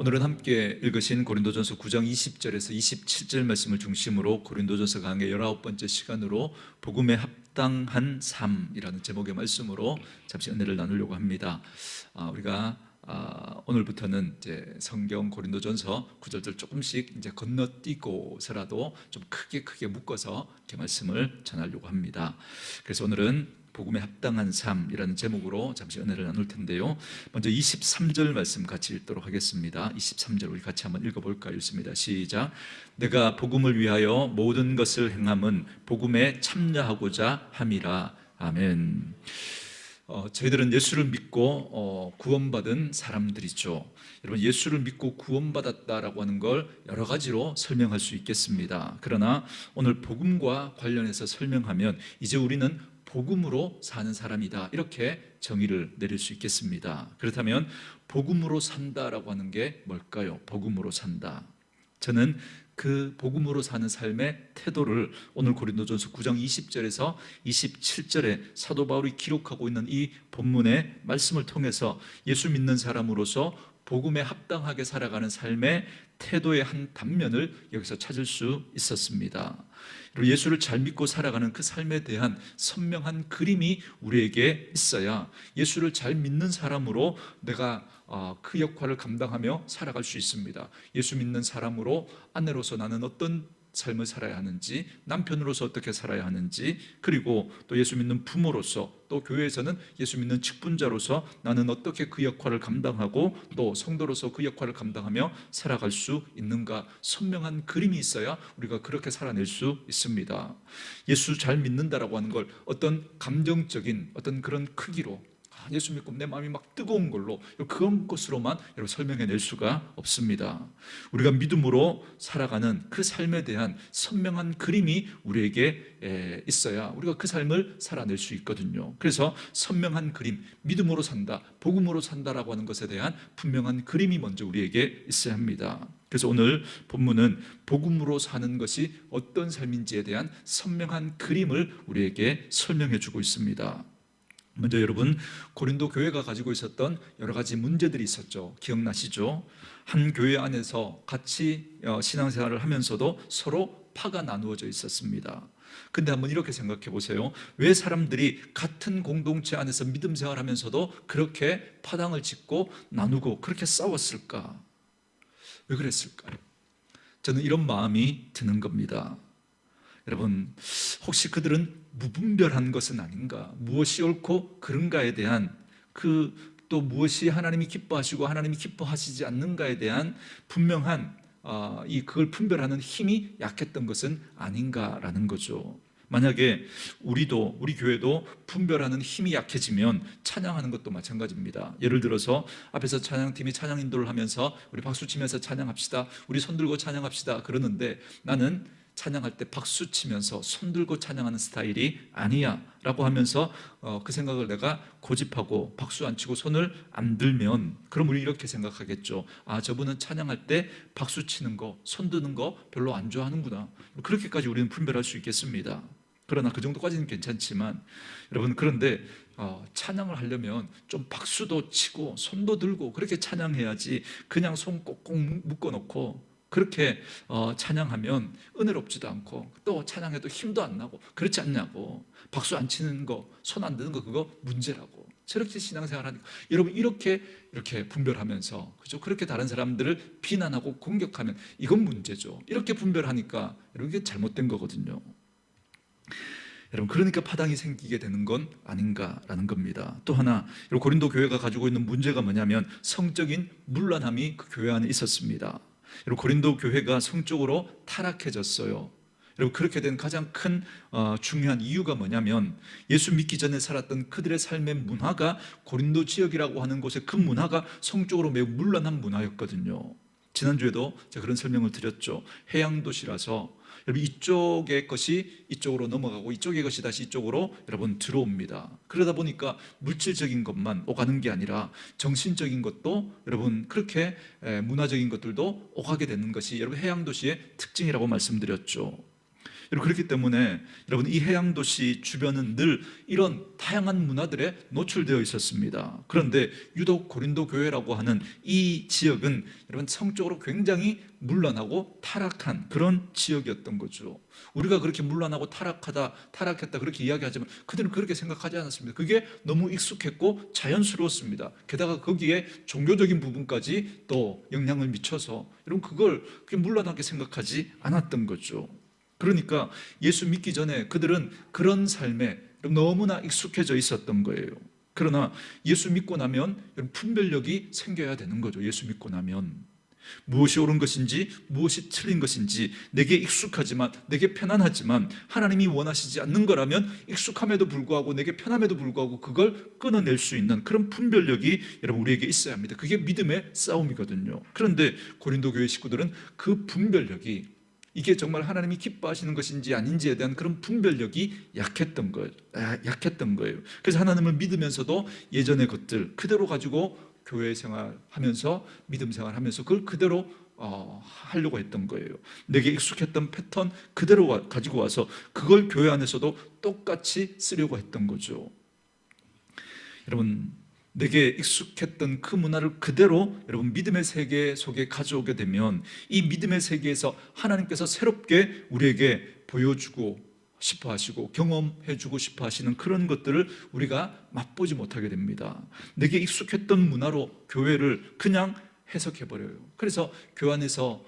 오늘은 함께 읽으신 고린도전서 9장 20절에서 27절 말씀을 중심으로 고린도전서 강의 19번째 시간으로 복음에 합당한 삶이라는 제목의 말씀으로 잠시 은혜를 나누려고 합니다. 우리가 오늘부터는 이제 성경 고린도전서 구절들 조금씩 이제 건너뛰고서라도 좀 크게 묶어서 이렇게 말씀을 전하려고 합니다. 그래서 오늘은 복음에 합당한 삶이라는 제목으로 잠시 은혜를 나눌 텐데요. 먼저 23절 말씀 같이 읽도록 하겠습니다. 23절 우리 같이 한번 읽어볼까요? 읽습니다. 시작. 내가 복음을 위하여 모든 것을 행함은 복음에 참여하고자 함이라. 아멘. 저희들은 예수를 믿고 구원받은 사람들이죠. 여러분, 예수를 믿고 구원받았다라고 하는 걸 여러 가지로 설명할 수 있겠습니다. 그러나 오늘 복음과 관련해서 설명하면 이제 우리는 복음으로 사는 사람이다, 이렇게 정의를 내릴 수 있겠습니다. 그렇다면 복음으로 산다라고 하는 게 뭘까요? 복음으로 산다. 저는 그 복음으로 사는 삶의 태도를 오늘 고린도전서 9장 20절에서 27절에 사도 바울이 기록하고 있는 이 본문의 말씀을 통해서 예수 믿는 사람으로서 복음에 합당하게 살아가는 삶의 태도의 한 단면을 여기서 찾을 수 있었습니다. 그리고 예수를 잘 믿고 살아가는 그 삶에 대한 선명한 그림이 우리에게 있어야 예수를 잘 믿는 사람으로 내가 그 역할을 감당하며 살아갈 수 있습니다. 예수 믿는 사람으로 아내로서 나는 어떤 삶을 살아야 하는지, 남편으로서 어떻게 살아야 하는지, 그리고 또 예수 믿는 부모로서, 또 교회에서는 예수 믿는 직분자로서 나는 어떻게 그 역할을 감당하고 또 성도로서 그 역할을 감당하며 살아갈 수 있는가, 선명한 그림이 있어야 우리가 그렇게 살아낼 수 있습니다. 예수 잘 믿는다라고 하는 걸 어떤 감정적인 어떤 그런 크기로 예수 믿고 내 마음이 막 뜨거운 걸로 그런 것으로만 여러분 설명해낼 수가 없습니다. 우리가 믿음으로 살아가는 그 삶에 대한 선명한 그림이 우리에게 있어야 우리가 그 삶을 살아낼 수 있거든요. 그래서 선명한 그림, 믿음으로 산다, 복음으로 산다라고 하는 것에 대한 분명한 그림이 먼저 우리에게 있어야 합니다. 그래서 오늘 본문은 복음으로 사는 것이 어떤 삶인지에 대한 선명한 그림을 우리에게 설명해 주고 있습니다. 먼저 여러분, 고린도 교회가 가지고 있었던 여러 가지 문제들이 있었죠. 기억나시죠? 한 교회 안에서 같이 신앙생활을 하면서도 서로 파가 나누어져 있었습니다. 근데 한번 이렇게 생각해 보세요. 왜 사람들이 같은 공동체 안에서 믿음 생활하면서도 그렇게 파당을 짓고 나누고 그렇게 싸웠을까? 왜 그랬을까요? 저는 이런 마음이 드는 겁니다. 여러분, 혹시 그들은 무분별한 것은 아닌가? 무엇이 옳고 그른가에 대한 또 무엇이 하나님이 기뻐하시고 하나님이 기뻐하시지 않는가에 대한 분명한 그걸 분별하는 힘이 약했던 것은 아닌가라는 거죠. 만약에 우리 교회도 분별하는 힘이 약해지면 찬양하는 것도 마찬가지입니다. 예를 들어서 앞에서 찬양팀이 찬양 인도를 하면서 우리 박수 치면서 찬양합시다, 우리 손 들고 찬양합시다 그러는데 나는 찬양할 때 박수 치면서 손 들고 찬양하는 스타일이 아니야 라고 하면서 그 생각을 내가 고집하고 박수 안 치고 손을 안 들면, 그럼 우리 이렇게 생각하겠죠. 저분은 찬양할 때 박수 치는 거, 손 드는 거 별로 안 좋아하는구나. 그렇게까지 우리는 분별할 수 있겠습니다. 그러나 그 정도까지는 괜찮지만 여러분, 그런데 찬양을 하려면 좀 박수도 치고 손도 들고 그렇게 찬양해야지 그냥 손 꼭꼭 묶어놓고 그렇게 찬양하면 은혜롭지도 않고 또 찬양해도 힘도 안 나고 그렇지 않냐고. 박수 안 치는 거, 손 안 드는 거 그거 문제라고. 저렇게 신앙생활 하니까 여러분 이렇게 분별하면서, 그죠? 그렇게 다른 사람들을 비난하고 공격하면 이건 문제죠. 이렇게 분별하니까 여러분 이게 잘못된 거거든요. 여러분, 그러니까 파당이 생기게 되는 건 아닌가라는 겁니다. 또 하나, 여러분, 고린도 교회가 가지고 있는 문제가 뭐냐면 성적인 문란함이 그 교회 안에 있었습니다. 여러분, 고린도 교회가 성적으로 타락해졌어요. 여러분, 그렇게 된 가장 큰 중요한 이유가 뭐냐면 예수 믿기 전에 살았던 그들의 삶의 문화가, 고린도 지역이라고 하는 곳의 그 문화가 성적으로 매우 문란한 문화였거든요. 지난주에도 제가 그런 설명을 드렸죠. 해양도시라서 여러분, 이쪽의 것이 이쪽으로 넘어가고 이쪽의 것이 다시 이쪽으로 여러분 들어옵니다. 그러다 보니까 물질적인 것만 오가는 게 아니라 정신적인 것도 여러분 그렇게 문화적인 것들도 오가게 되는 것이 여러분 해양도시의 특징이라고 말씀드렸죠. 여러분, 그렇기 때문에 여러분, 이 해양 도시 주변은 늘 이런 다양한 문화들에 노출되어 있었습니다. 그런데 유독 고린도 교회라고 하는 이 지역은 여러분, 성적으로 굉장히 문란하고 타락한 그런 지역이었던 거죠. 우리가 그렇게 문란하고 타락했다 그렇게 이야기하지만 그들은 그렇게 생각하지 않았습니다. 그게 너무 익숙했고 자연스러웠습니다. 게다가 거기에 종교적인 부분까지 또 영향을 미쳐서 여러분, 그걸 그렇게 문란하게 생각하지 않았던 거죠. 그러니까 예수 믿기 전에 그들은 그런 삶에 너무나 익숙해져 있었던 거예요. 그러나 예수 믿고 나면 분별력이 생겨야 되는 거죠. 예수 믿고 나면 무엇이 옳은 것인지 무엇이 틀린 것인지, 내게 익숙하지만, 내게 편안하지만 하나님이 원하시지 않는 거라면 익숙함에도 불구하고 내게 편함에도 불구하고 그걸 끊어낼 수 있는 그런 분별력이 여러분, 우리에게 있어야 합니다. 그게 믿음의 싸움이거든요. 그런데 고린도 교회 식구들은 그 분별력이, 이게 정말 하나님이 기뻐하시는 것인지 아닌지에 대한 그런 분별력이 약했던 거예요. 그래서 하나님을 믿으면서도 예전의 것들 그대로 가지고 교회 생활하면서, 믿음 생활하면서 그걸 그대로 하려고 했던 거예요. 내게 익숙했던 패턴 그대로 가지고 와서 그걸 교회 안에서도 똑같이 쓰려고 했던 거죠. 여러분, 내게 익숙했던 그 문화를 그대로 여러분, 믿음의 세계 속에 가져오게 되면 이 믿음의 세계에서 하나님께서 새롭게 우리에게 보여주고 싶어 하시고 경험해 주고 싶어 하시는 그런 것들을 우리가 맛보지 못하게 됩니다. 내게 익숙했던 문화로 교회를 그냥 해석해 버려요. 그래서 교회 안에서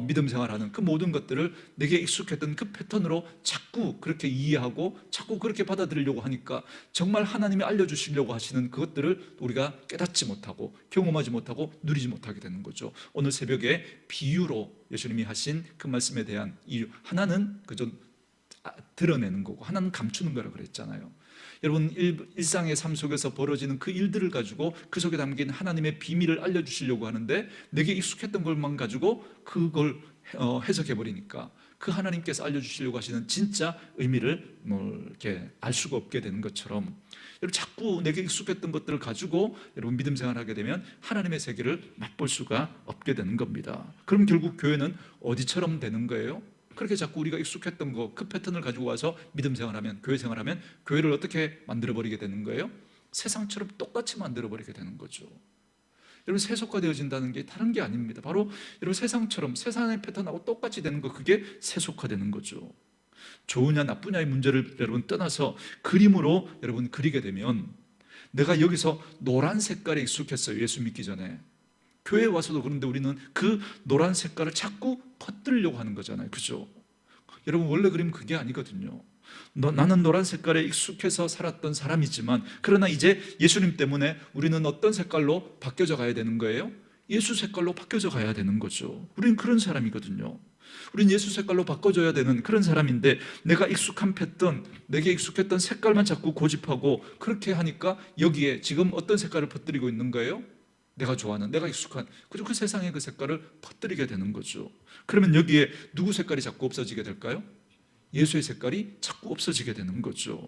믿음 생활하는 그 모든 것들을 내게 익숙했던 그 패턴으로 자꾸 그렇게 이해하고 자꾸 그렇게 받아들이려고 하니까 정말 하나님이 알려주시려고 하시는 그것들을 우리가 깨닫지 못하고 경험하지 못하고 누리지 못하게 되는 거죠. 오늘 새벽에 비유로 예수님이 하신 그 말씀에 대한 이유, 하나는 그저 드러내는 거고 하나는 감추는 거라고 그랬잖아요. 여러분, 일상의 삶 속에서 벌어지는 그 일들을 가지고 그 속에 담긴 하나님의 비밀을 알려주시려고 하는데 내게 익숙했던 것만 가지고 그걸 해석해 버리니까 그 하나님께서 알려주시려고 하시는 진짜 의미를 이렇게 알 수가 없게 되는 것처럼, 여러분, 자꾸 내게 익숙했던 것들을 가지고 여러분 믿음 생활하게 되면 하나님의 세계를 맛볼 수가 없게 되는 겁니다. 그럼 결국 교회는 어디처럼 되는 거예요? 그렇게 자꾸 우리가 익숙했던 거, 그 패턴을 가지고 와서 믿음 생활하면, 교회 생활하면 교회를 어떻게 만들어버리게 되는 거예요? 세상처럼 똑같이 만들어버리게 되는 거죠. 여러분, 세속화되어진다는 게 다른 게 아닙니다. 바로 여러분, 세상처럼, 세상의 패턴하고 똑같이 되는 거, 그게 세속화되는 거죠. 좋으냐 나쁘냐의 문제를 여러분 떠나서 그림으로 여러분 그리게 되면, 내가 여기서 노란 색깔에 익숙했어요. 예수 믿기 전에. 교회에 와서도 그런데 우리는 그 노란 색깔을 자꾸 퍼뜨리려고 하는 거잖아요. 그죠? 여러분, 원래 그림 그게 아니거든요. 나는 노란 색깔에 익숙해서 살았던 사람이지만, 그러나 이제 예수님 때문에 우리는 어떤 색깔로 바뀌어져 가야 되는 거예요? 예수 색깔로 바뀌어져 가야 되는 거죠. 우리는 그런 사람이거든요. 우리는 예수 색깔로 바꿔줘야 되는 그런 사람인데, 내가 익숙한 패턴, 내게 익숙했던 색깔만 자꾸 고집하고 그렇게 하니까 여기에 지금 어떤 색깔을 퍼뜨리고 있는 거예요? 내가 좋아하는, 내가 익숙한 그 세상의 그 색깔을 퍼뜨리게 되는 거죠. 그러면 여기에 누구 색깔이 자꾸 없어지게 될까요? 예수의 색깔이 자꾸 없어지게 되는 거죠.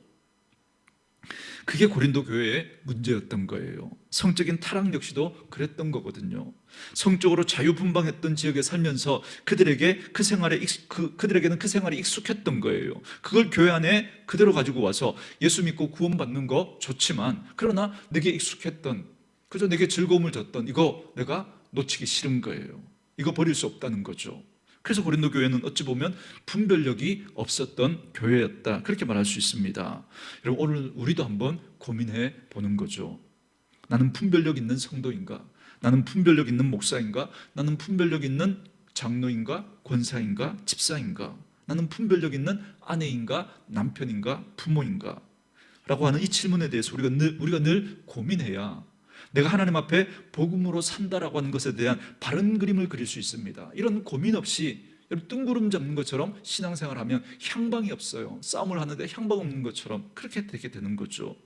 그게 고린도 교회의 문제였던 거예요. 성적인 타락 역시도 그랬던 거거든요. 성적으로 자유분방했던 지역에 살면서 그들에게는 그 생활이 익숙했던 거예요. 그걸 교회 안에 그대로 가지고 와서 예수 믿고 구원받는 거 좋지만, 그러나 내게 익숙했던, 그저 내게 즐거움을 줬던 이거 내가 놓치기 싫은 거예요. 이거 버릴 수 없다는 거죠. 그래서 고린도 교회는 어찌 보면 분별력이 없었던 교회였다, 그렇게 말할 수 있습니다. 여러분, 오늘 우리도 한번 고민해 보는 거죠. 나는 분별력 있는 성도인가? 나는 분별력 있는 목사인가? 나는 분별력 있는 장로인가? 권사인가? 집사인가? 나는 분별력 있는 아내인가? 남편인가? 부모인가? 라고 하는 이 질문에 대해서 우리가 늘 고민해야 내가 하나님 앞에 복음으로 산다라고 하는 것에 대한 바른 그림을 그릴 수 있습니다. 이런 고민 없이 뜬구름 잡는 것처럼 신앙생활하면 향방이 없어요. 싸움을 하는데 향방 없는 것처럼 그렇게 되게 되는 거죠.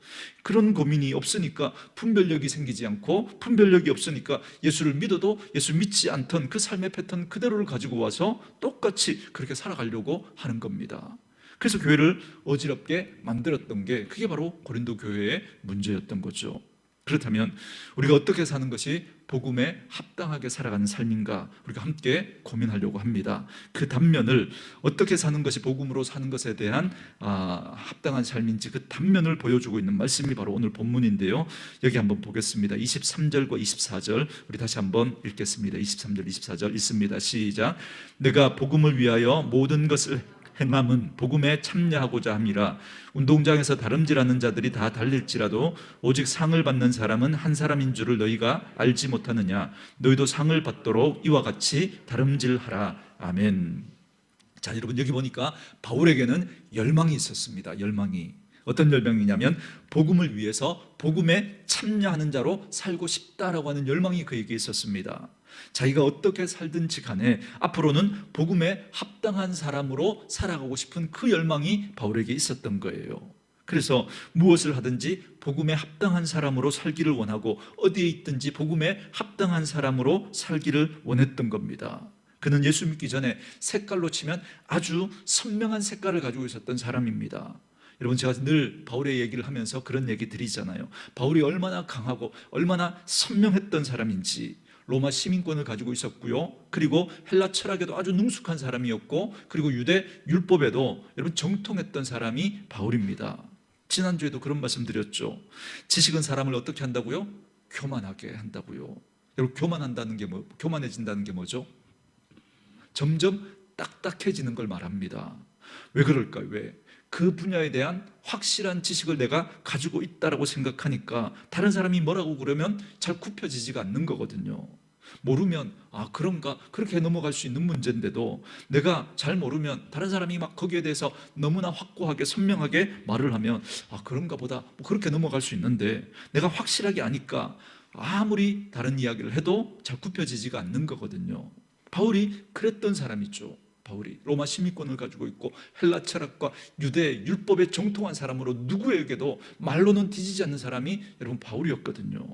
그런 고민이 없으니까 분별력이 생기지 않고, 분별력이 없으니까 예수를 믿어도 예수 믿지 않던 그 삶의 패턴 그대로를 가지고 와서 똑같이 그렇게 살아가려고 하는 겁니다. 그래서 교회를 어지럽게 만들었던 게, 그게 바로 고린도 교회의 문제였던 거죠. 그렇다면 우리가 어떻게 사는 것이 복음에 합당하게 살아가는 삶인가 우리가 함께 고민하려고 합니다. 그 단면을 어떻게 사는 것이 복음으로 사는 것에 대한 합당한 삶인지 그 단면을 보여주고 있는 말씀이 바로 오늘 본문인데요. 여기 한번 보겠습니다. 23절과 24절 우리 다시 한번 읽겠습니다. 23절 24절 읽습니다. 시작. 내가 복음을 위하여 모든 것을 행함은 복음에 참여하고자 함이라. 운동장에서 다름질하는 자들이 다 달릴지라도 오직 상을 받는 사람은 한 사람인 줄을 너희가 알지 못하느냐. 너희도 상을 받도록 이와 같이 다름질하라. 아멘. 자, 여러분 여기 보니까 바울에게는 열망이 있었습니다. 열망이. 어떤 열망이냐면 복음을 위해서 복음에 참여하는 자로 살고 싶다라고 하는 열망이 그에게 있었습니다. 자기가 어떻게 살든지 간에 앞으로는 복음에 합당한 사람으로 살아가고 싶은 그 열망이 바울에게 있었던 거예요. 그래서 무엇을 하든지 복음에 합당한 사람으로 살기를 원하고 어디에 있든지 복음에 합당한 사람으로 살기를 원했던 겁니다. 그는 예수 믿기 전에 색깔로 치면 아주 선명한 색깔을 가지고 있었던 사람입니다. 여러분 제가 늘 바울의 얘기를 하면서 그런 얘기 드리잖아요. 바울이 얼마나 강하고 얼마나 선명했던 사람인지. 로마 시민권을 가지고 있었고요. 그리고 헬라 철학에도 아주 능숙한 사람이었고 그리고 유대 율법에도 여러분 정통했던 사람이 바울입니다. 지난주에도 그런 말씀 드렸죠. 지식은 사람을 어떻게 한다고요? 교만하게 한다고요. 여러분 교만한다는 게 교만해진다는 게 뭐죠? 점점 딱딱해지는 걸 말합니다. 왜 그럴까요? 왜? 그 분야에 대한 확실한 지식을 내가 가지고 있다라고 생각하니까 다른 사람이 뭐라고 그러면 잘 굽혀지지가 않는 거거든요. 모르면 그런가 그렇게 넘어갈 수 있는 문제인데도 내가 잘 모르면 다른 사람이 막 거기에 대해서 너무나 확고하게 선명하게 말을 하면 그런가 보다 그렇게 넘어갈 수 있는데 내가 확실하게 아니까 아무리 다른 이야기를 해도 잘 굽혀지지가 않는 거거든요. 바울이 그랬던 사람이죠. 바울이 로마 시민권을 가지고 있고 헬라 철학과 유대 율법에 정통한 사람으로 누구에게도 말로는 뒤지지 않는 사람이 여러분 바울이었거든요.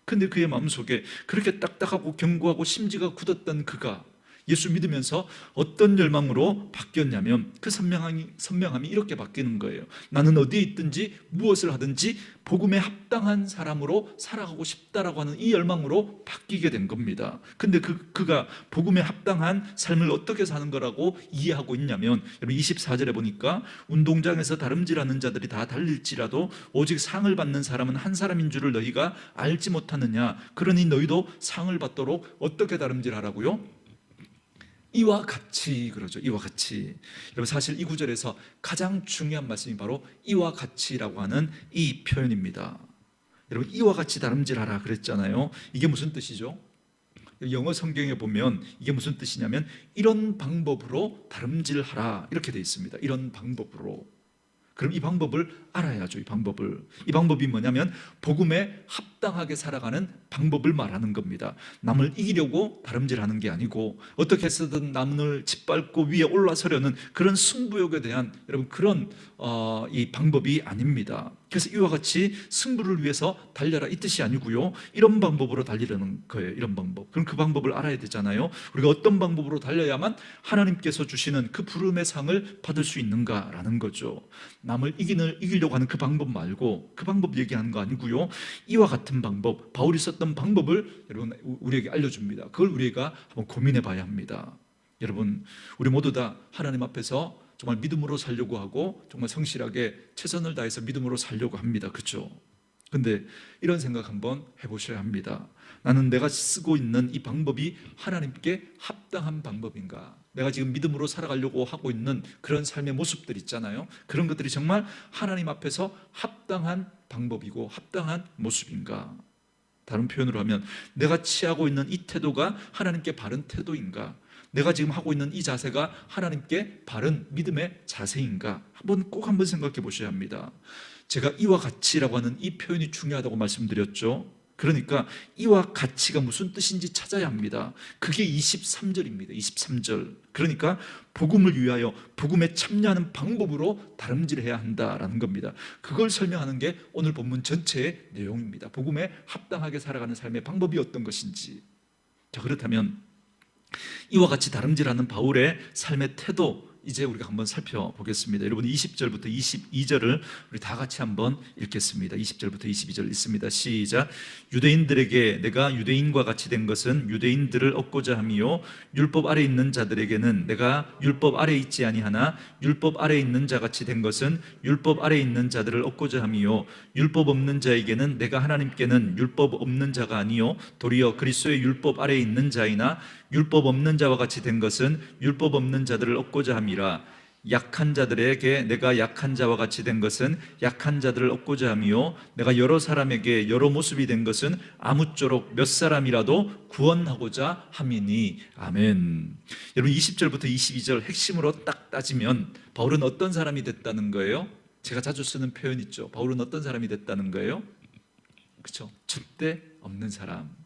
근데 그의 마음속에 그렇게 딱딱하고 견고하고 심지가 굳었던 그가 예수 믿으면서 어떤 열망으로 바뀌었냐면 그 선명함이 이렇게 바뀌는 거예요. 나는 어디에 있든지 무엇을 하든지 복음에 합당한 사람으로 살아가고 싶다라고 하는 이 열망으로 바뀌게 된 겁니다. 근데 그가 복음에 합당한 삶을 어떻게 사는 거라고 이해하고 있냐면 여러분 24절에 보니까 운동장에서 다름질하는 자들이 다 달릴지라도 오직 상을 받는 사람은 한 사람인 줄을 너희가 알지 못하느냐. 그러니 너희도 상을 받도록 어떻게 다름질하라고요? 이와 같이 그러죠. 이와 같이. 여러분 사실 이 구절에서 가장 중요한 말씀이 바로 이와 같이라고 하는 이 표현입니다. 여러분 이와 같이 다름질하라 그랬잖아요. 이게 무슨 뜻이죠? 영어 성경에 보면 이게 무슨 뜻이냐면 이런 방법으로 다름질하라 이렇게 되어 있습니다. 이런 방법으로. 그럼 이 방법을 알아야죠. 이 방법이 뭐냐면 복음에 합당하게 살아가는 방법을 말하는 겁니다. 남을 이기려고 다름질하는 게 아니고 어떻게 해서든 남을 짓밟고 위에 올라서려는 그런 승부욕에 대한 여러분 그런 이 방법이 아닙니다. 그래서 이와 같이 승부를 위해서 달려라 이 뜻이 아니고요. 이런 방법으로 달리려는 거예요. 이런 방법. 그럼 그 방법을 알아야 되잖아요. 우리가 어떤 방법으로 달려야만 하나님께서 주시는 그 부름의 상을 받을 수 있는가라는 거죠. 남을 이기려고 하는 그 방법 말고 그 방법 얘기하는 거 아니고요. 이와 같은 방법, 바울이 썼던 방법을 여러분 우리에게 알려줍니다. 그걸 우리가 한번 고민해 봐야 합니다. 여러분 우리 모두 다 하나님 앞에서 정말 믿음으로 살려고 하고 정말 성실하게 최선을 다해서 믿음으로 살려고 합니다. 그렇죠? 근데 이런 생각 한번 해보셔야 합니다. 나는 내가 쓰고 있는 이 방법이 하나님께 합당한 방법인가? 내가 지금 믿음으로 살아가려고 하고 있는 그런 삶의 모습들 있잖아요. 그런 것들이 정말 하나님 앞에서 합당한 방법이고 합당한 모습인가? 다른 표현으로 하면 내가 취하고 있는 이 태도가 하나님께 바른 태도인가? 내가 지금 하고 있는 이 자세가 하나님께 바른 믿음의 자세인가? 꼭 한번 생각해 보셔야 합니다. 제가 이와 같이라고 하는 이 표현이 중요하다고 말씀드렸죠. 그러니까 이와 같이가 무슨 뜻인지 찾아야 합니다. 그게 23절입니다. 23절. 그러니까 복음을 위하여 복음에 참여하는 방법으로 다름질해야 한다라는 겁니다. 그걸 설명하는 게 오늘 본문 전체의 내용입니다. 복음에 합당하게 살아가는 삶의 방법이 어떤 것인지. 자, 그렇다면 이와 같이 다름질하는 바울의 삶의 태도, 이제 우리가 한번 살펴보겠습니다. 여러분 20절부터 22절을 우리 다 같이 한번 읽겠습니다. 20절부터 22절 읽습니다. 시작. 유대인들에게 내가 유대인과 같이 된 것은 유대인들을 얻고자 함이요 율법 아래 있는 자들에게는 내가 율법 아래 있지 아니하나 율법 아래 있는 자 같이 된 것은 율법 아래 있는 자들을 얻고자 함이요 율법 없는 자에게는 내가 하나님께는 율법 없는 자가 아니요 도리어 그리스도의 율법 아래 있는 자이나 율법 없는 자와 같이 된 것은 율법 없는 자들을 얻고자 함이라. 약한 자들에게 내가 약한 자와 같이 된 것은 약한 자들을 얻고자 함이요 내가 여러 사람에게 여러 모습이 된 것은 아무쪼록 몇 사람이라도 구원하고자 함이니. 아멘. 여러분 20절부터 22절 핵심으로 딱 따지면 바울은 어떤 사람이 됐다는 거예요? 제가 자주 쓰는 표현 있죠. 바울은 어떤 사람이 됐다는 거예요? 그렇죠? 줏대 없는 사람.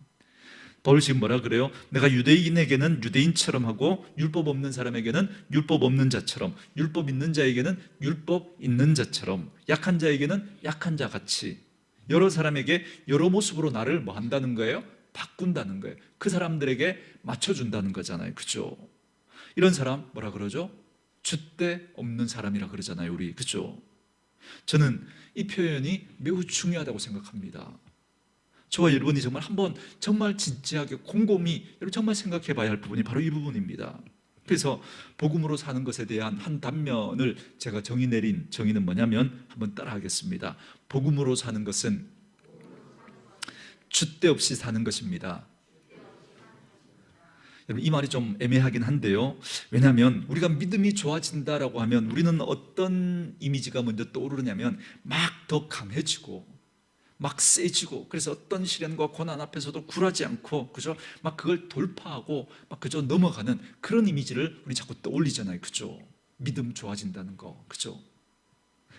바울이 지금 뭐라 그래요? 내가 유대인에게는 유대인처럼 하고 율법 없는 사람에게는 율법 없는 자처럼, 율법 있는 자에게는 율법 있는 자처럼, 약한 자에게는 약한 자 같이 여러 사람에게 여러 모습으로 나를 뭐 한다는 거예요? 바꾼다는 거예요. 그 사람들에게 맞춰준다는 거잖아요. 그죠? 이런 사람 뭐라 그러죠? 줏대 없는 사람이라 그러잖아요. 우리 그죠? 저는 이 표현이 매우 중요하다고 생각합니다. 저와 여러분이 정말 한번 정말 진지하게 곰곰이 여러분 정말 생각해 봐야 할 부분이 바로 이 부분입니다. 그래서 복음으로 사는 것에 대한 한 단면을 제가 정의 내린 정의는 뭐냐면 한번 따라 하겠습니다. 복음으로 사는 것은 줏대 없이 사는 것입니다. 여러분 이 말이 좀 애매하긴 한데요. 왜냐하면 우리가 믿음이 좋아진다라고 하면 우리는 어떤 이미지가 먼저 떠오르냐면 막 더 강해지고 막 세지고, 그래서 어떤 시련과 고난 앞에서도 굴하지 않고 그죠? 막 그걸 돌파하고 막 그저 넘어가는 그런 이미지를 우리 자꾸 떠올리잖아요. 그죠? 믿음 좋아진다는 거. 그죠?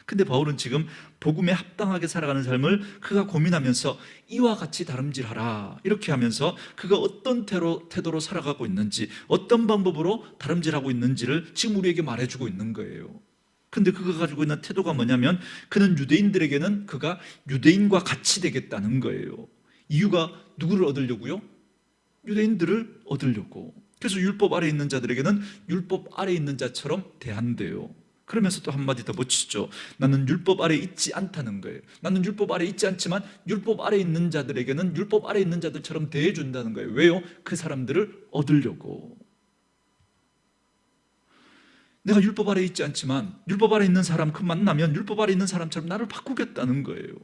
근데 바울은 지금 복음에 합당하게 살아가는 삶을 그가 고민하면서 이와 같이 다름질하라 이렇게 하면서 그가 어떤 태도로 살아가고 있는지, 어떤 방법으로 다름질하고 있는지를 지금 우리에게 말해주고 있는 거예요. 근데 그가 가지고 있는 태도가 뭐냐면 그는 유대인들에게는 그가 유대인과 같이 되겠다는 거예요. 이유가 누구를 얻으려고요? 유대인들을 얻으려고. 그래서 율법 아래 있는 자들에게는 율법 아래 있는 자처럼 대한대요. 그러면서 또 한마디 더 붙이죠. 나는 율법 아래 있지 않다는 거예요. 나는 율법 아래 있지 않지만 율법 아래 있는 자들에게는 율법 아래 있는 자들처럼 대해준다는 거예요. 왜요? 그 사람들을 얻으려고. 내가 율법 아래 있지 않지만 율법 아래 있는 사람 그 만나면 율법 아래 있는 사람처럼 나를 바꾸겠다는 거예요.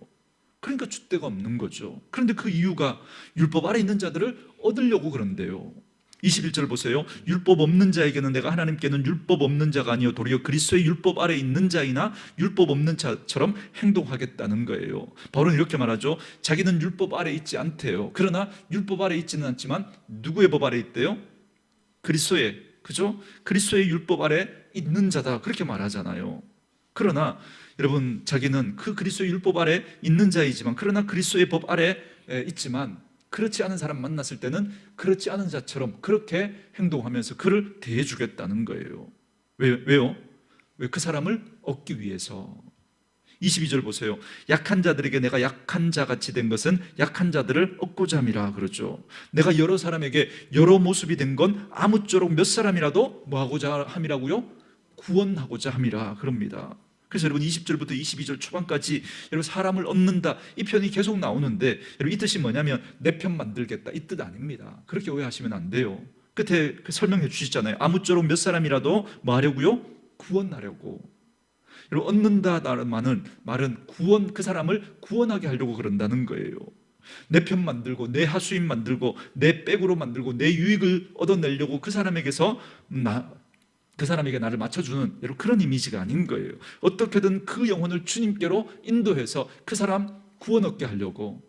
그러니까 줏대가 없는 거죠. 그런데 그 이유가 율법 아래 있는 자들을 얻으려고 그런데요. 21절 보세요. 율법 없는 자에게는 내가 하나님께는 율법 없는 자가 아니요 도리어 그리스도의 율법 아래 있는 자이나 율법 없는 자처럼 행동하겠다는 거예요. 바울은 이렇게 말하죠. 자기는 율법 아래 있지 않대요. 그러나 율법 아래 있지는 않지만 누구의 법 아래 있대요? 그리스도의, 그죠? 그리스도의 율법 아래 있는 자다 그렇게 말하잖아요. 그러나 여러분 자기는 그 그리스도의 율법 아래 있는 자이지만, 그러나 그리스도의 법 아래 있지만 그렇지 않은 사람 만났을 때는 그렇지 않은 자처럼 그렇게 행동하면서 그를 대해주겠다는 거예요. 왜요? 왜? 그 사람을 얻기 위해서. 22절 보세요. 약한 자들에게 내가 약한 자같이 된 것은 약한 자들을 얻고자 함이라 그러죠. 내가 여러 사람에게 여러 모습이 된 건 아무쪼록 몇 사람이라도 뭐 하고자 함이라고요? 구원하고자 함이라 그럽니다. 그래서 여러분 20절부터 22절 초반까지 여러분 사람을 얻는다 이 표현이 계속 나오는데 여러분 이 뜻이 뭐냐면 내 편 만들겠다 이 뜻 아닙니다. 그렇게 오해하시면 안 돼요. 끝에 설명해 주시잖아요. 아무쪼록 몇 사람이라도 뭐 하려고요? 구원하려고. 여러분 얻는다라는 말은 구원, 그 사람을 구원하게 하려고 그런다는 거예요. 내 편 만들고 내 하수인 만들고 내 백으로 만들고 내 유익을 얻어내려고 그 사람에게서 그 사람에게 나를 맞춰주는 여러분 그런 이미지가 아닌 거예요. 어떻게든 그 영혼을 주님께로 인도해서 그 사람 구원 얻게 하려고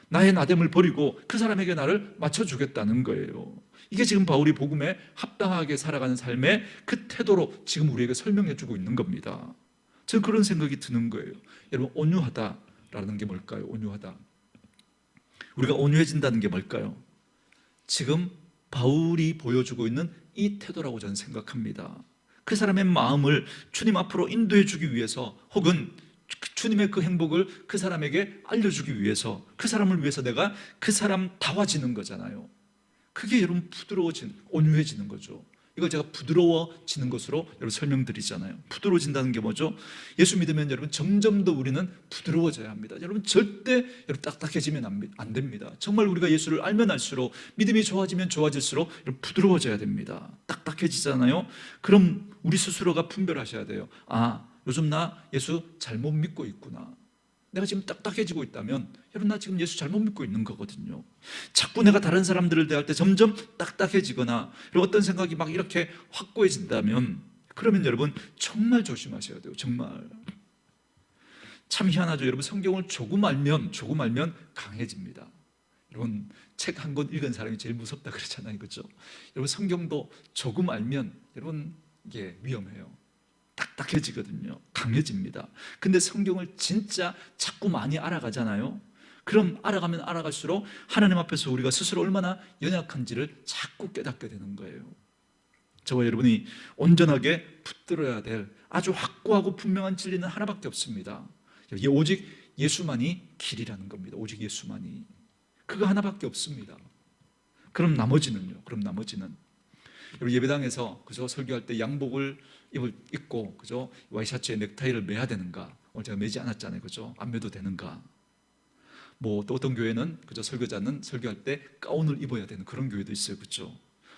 나의 나됨을 버리고 그 사람에게 나를 맞춰주겠다는 거예요. 이게 지금 바울이 복음에 합당하게 살아가는 삶의 그 태도로 지금 우리에게 설명해 주고 있는 겁니다. 저는 그런 생각이 드는 거예요. 여러분 온유하다라는 게 뭘까요? 온유하다. 우리가 온유해진다는 게 뭘까요? 지금 바울이 보여주고 있는 이 태도라고 저는 생각합니다. 그 사람의 마음을 주님 앞으로 인도해 주기 위해서, 혹은 주님의 그 행복을 그 사람에게 알려주기 위해서, 그 사람을 위해서 내가 그 사람 다워지는 거잖아요. 그게 여러분 부드러워진, 온유해지는 거죠. 이걸 제가 부드러워지는 것으로 여러분 설명드리잖아요. 부드러워진다는 게 뭐죠? 예수 믿으면 여러분 점점 더 우리는 부드러워져야 합니다. 여러분 절대 여러분 딱딱해지면 안 됩니다. 정말 우리가 예수를 알면 알수록, 믿음이 좋아지면 좋아질수록 여러분 부드러워져야 됩니다. 딱딱해지잖아요. 그럼 우리 스스로가 분별하셔야 돼요. 아, 요즘 나 예수 잘못 믿고 있구나. 내가 지금 딱딱해지고 있다면 여러분 나 지금 예수 잘못 믿고 있는 거거든요. 자꾸 내가 다른 사람들을 대할 때 점점 딱딱해지거나 어떤 생각이 막 이렇게 확고해진다면 그러면 여러분 정말 조심하셔야 돼요. 정말. 참 희한하죠. 여러분 성경을 조금 알면 강해집니다. 여러분 책 한 권 읽은 사람이 제일 무섭다 그러잖아요. 그렇죠? 여러분 성경도 조금 알면 여러분 이게 위험해요. 딱딱해지거든요. 강해집니다. 근데 성경을 진짜 자꾸 많이 알아가잖아요. 그럼 알아가면 알아갈수록 하나님 앞에서 우리가 스스로 얼마나 연약한지를 자꾸 깨닫게 되는 거예요. 저와 여러분이 온전하게 붙들어야 될 아주 확고하고 분명한 진리는 하나밖에 없습니다. 이게 오직 예수만이 길이라는 겁니다. 오직 예수만이. 그거 하나밖에 없습니다. 그럼 나머지는요? 여러분 예배당에서 그죠? 설교할 때 양복을 입고 그죠? 와이셔츠에 넥타이를 매야 되는가? 오늘 제가 매지 않았잖아요. 그죠? 안 매도 되는가? 뭐 또 어떤 교회는 그죠? 설교자는 설교할 때 가운을 입어야 되는 그런 교회도 있어요. 그죠?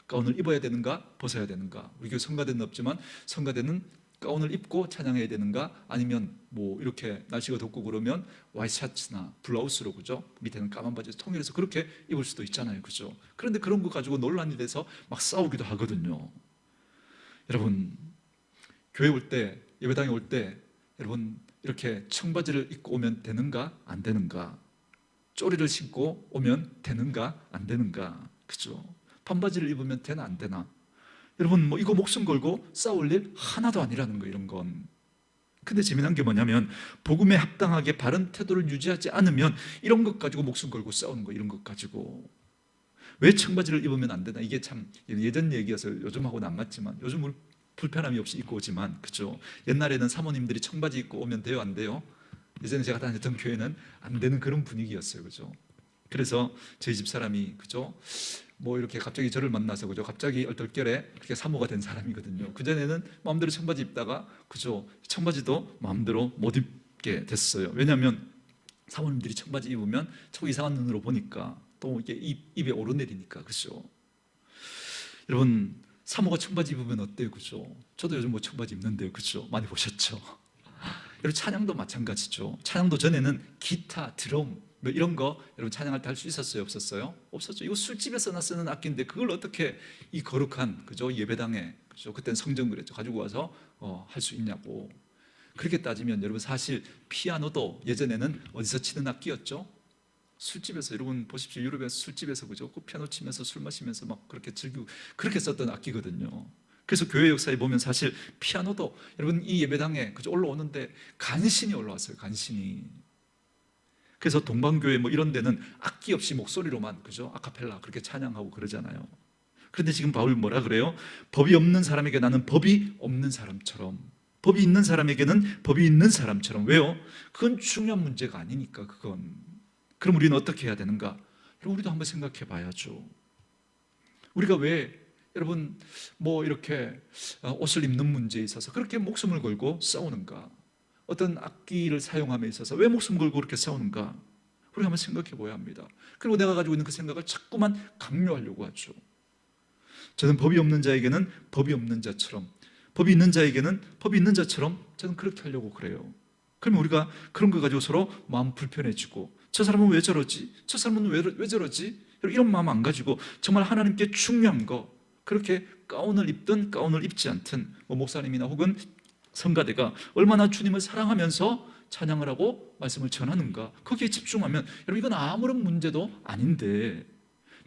가운을 입어야 되는가? 벗어야 되는가? 우리 교회 성가대는 없지만 성가대는 가운을 입고 찬양해야 되는가? 아니면 뭐 이렇게 날씨가 덥고 그러면 와이셔츠나 블라우스로 그죠? 밑에는 까만 바지 통일해서 그렇게 입을 수도 있잖아요. 그죠? 그런데 그런 거 가지고 논란이 돼서 막 싸우기도 하거든요. 여러분 교회 올 때, 예배당에 올 때 여러분 이렇게 청바지를 입고 오면 되는가? 안 되는가? 쪼리를 신고 오면 되는가? 안 되는가? 그죠? 반바지를 입으면 되나 안 되나? 여러분 뭐 이거 목숨 걸고 싸울 일 하나도 아니라는 거예요. 이런 건. 근데 재미난 게 뭐냐면 복음에 합당하게 바른 태도를 유지하지 않으면 이런 것 가지고 목숨 걸고 싸우는 거예요. 이런 것 가지고. 왜 청바지를 입으면 안 되나? 이게 참 예전 얘기여서 요즘하고는 안 맞지만 요즘은 불편함이 없이 입고 오지만 그죠? 옛날에는 사모님들이 청바지 입고 오면 돼요? 안 돼요? 예전에 제가 다녔던 교회는 안 되는 그런 분위기였어요. 그죠? 그래서 저희 집 사람이 그죠? 뭐 이렇게 갑자기 저를 만나서 그죠? 갑자기 얼떨결에 그렇게 사모가 된 사람이거든요. 그전에는 마음대로 청바지 입다가 그죠? 청바지도 마음대로 못 입게 됐어요. 왜냐하면 사모님들이 청바지 입으면 자꾸 이상한 눈으로 보니까 또 이게 입에 오르내리니까 그죠? 여러분 사모가 청바지 입으면 어때요? 그죠? 저도 요즘 뭐 청바지 입는데요. 그죠? 많이 보셨죠? 여러분 찬양도 마찬가지죠. 찬양도 전에는 기타, 드럼 뭐 이런 거 여러분 찬양할 때 할 수 있었어요? 없었어요? 없었죠. 이거 술집에서나 쓰는 악기인데 그걸 어떻게 이 거룩한 그죠? 예배당에 그죠? 그때는 성전 그랬죠. 가지고 와서 할 수 있냐고. 그렇게 따지면 여러분 사실 피아노도 예전에는 어디서 치는 악기였죠? 술집에서. 여러분 보십시오. 유럽에서 술집에서 그죠? 그 피아노 치면서 술 마시면서 막 그렇게 즐기고 그렇게 썼던 악기거든요. 그래서 교회 역사에 보면 사실 피아노도 여러분 이 예배당에 그죠? 올라오는데 간신히 올라왔어요. 간신히. 그래서 동방교회 뭐 이런 데는 악기 없이 목소리로만 그죠? 아카펠라 그렇게 찬양하고 그러잖아요. 그런데 지금 바울 뭐라 그래요? 법이 없는 사람에게 나는 법이 없는 사람처럼, 법이 있는 사람에게는 법이 있는 사람처럼. 왜요? 그건 중요한 문제가 아니니까. 그건. 그럼 우리는 어떻게 해야 되는가? 우리도 한번 생각해 봐야죠. 우리가 왜 여러분 뭐 이렇게 옷을 입는 문제에 있어서 그렇게 목숨을 걸고 싸우는가? 어떤 악기를 사용함에 있어서 왜 목숨 걸고 그렇게 싸우는가? 우리가 한번 생각해 봐야 합니다. 그리고 내가 가지고 있는 그 생각을 자꾸만 강요하려고 하죠. 저는 법이 없는 자에게는 법이 없는 자처럼, 법이 있는 자에게는 법이 있는 자처럼 저는 그렇게 하려고 그래요. 그러면 우리가 그런 거 가지고 서로 마음 불편해지고, 저 사람은 왜 저러지? 저 사람은 왜 저러지? 이런 마음 안 가지고 정말 하나님께 중요한 거, 그렇게 가운을 입든 가운을 입지 않든 뭐 목사님이나 혹은 성가대가 얼마나 주님을 사랑하면서 찬양을 하고 말씀을 전하는가, 거기에 집중하면 여러분 이건 아무런 문제도 아닌데,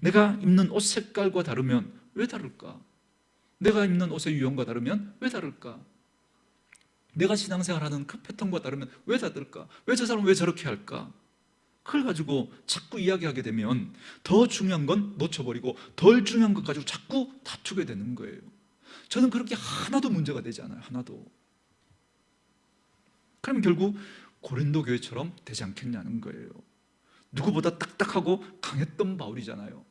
내가 입는 옷 색깔과 다르면 왜 다를까? 내가 입는 옷의 유형과 다르면 왜 다를까? 내가 신앙생활하는 그 패턴과 다르면 왜 다를까? 왜 저 사람은 왜 저렇게 할까? 그걸 가지고 자꾸 이야기하게 되면 더 중요한 건 놓쳐버리고 덜 중요한 것 가지고 자꾸 다투게 되는 거예요. 저는 그렇게 하나도 문제가 되지 않아요. 하나도. 그러면 결국 고린도 교회처럼 되지 않겠냐는 거예요. 누구보다 딱딱하고 강했던 바울이잖아요.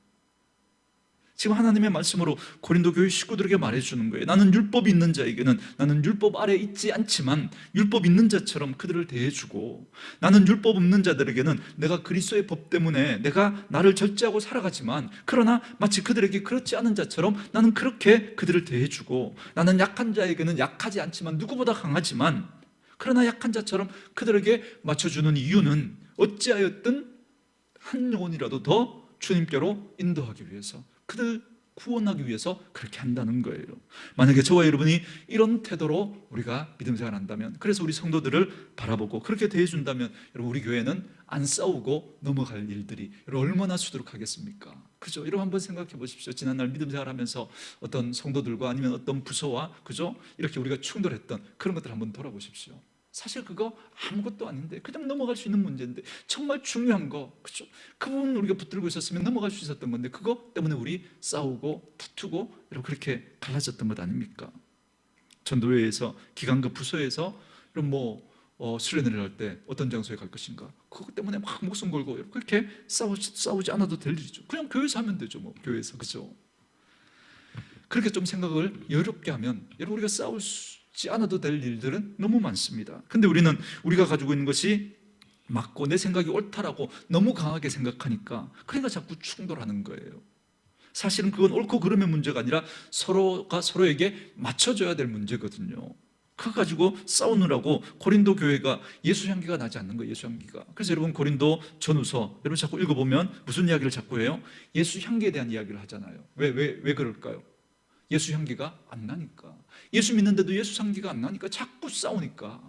지금 하나님의 말씀으로 고린도 교회 식구들에게 말해주는 거예요. 나는 율법이 있는 자에게는 나는 율법 아래 있지 않지만 율법 있는 자처럼 그들을 대해주고, 나는 율법 없는 자들에게는 내가 그리스도의 법 때문에 내가 나를 절제하고 살아가지만 그러나 마치 그들에게 그렇지 않은 자처럼 나는 그렇게 그들을 대해주고, 나는 약한 자에게는 약하지 않지만 누구보다 강하지만 그러나 약한 자처럼 그들에게 맞춰주는 이유는 어찌하였든 한 영혼이라도 더 주님께로 인도하기 위해서, 그들 구원하기 위해서 그렇게 한다는 거예요. 만약에 저와 여러분이 이런 태도로 우리가 믿음 생활한다면, 그래서 우리 성도들을 바라보고 그렇게 대해준다면, 여러분 우리 교회는 안 싸우고 넘어갈 일들이 여러분 얼마나 수두룩하겠습니까? 그죠? 여러분 한번 생각해 보십시오. 지난날 믿음 생활하면서 어떤 성도들과 아니면 어떤 부서와 그죠? 이렇게 우리가 충돌했던 그런 것들 한번 돌아보십시오. 사실 그거 아무것도 아닌데 그냥 넘어갈 수 있는 문제인데, 정말 중요한 거, 그렇죠? 그 부분 우리가 붙들고 있었으면 넘어갈 수 있었던 건데 그거 때문에 우리 싸우고 다투고 여러분 그렇게 갈라졌던 것 아닙니까? 전도회에서 기관급 부서에서 여러분 수련회를 할 때 어떤 장소에 갈 것인가, 그것 때문에 막 목숨 걸고 여러분 그렇게 싸우지 않아도 될 일이죠. 그냥 교회에서 하면 되죠. 교회에서, 그렇죠? 그렇게 좀 생각을 여유롭게 하면 여러분 우리가 싸우지 않아도 될 일들은 너무 많습니다. 근데 우리는 우리가 가지고 있는 것이 맞고 내 생각이 옳다라고 너무 강하게 생각하니까 그러니까 자꾸 충돌하는 거예요. 사실은 그건 옳고 그름의 문제가 아니라 서로가 서로에게 맞춰줘야 될 문제거든요. 그거 가지고 싸우느라고 고린도 교회가 예수 향기가 나지 않는 거예요. 예수 향기가. 그래서 여러분 고린도 전후서 여러분 자꾸 읽어보면 무슨 이야기를 자꾸 해요? 예수 향기에 대한 이야기를 하잖아요. 왜 그럴까요? 예수 향기가 안 나니까. 예수 믿는데도 예수 향기가 안 나니까 자꾸 싸우니까.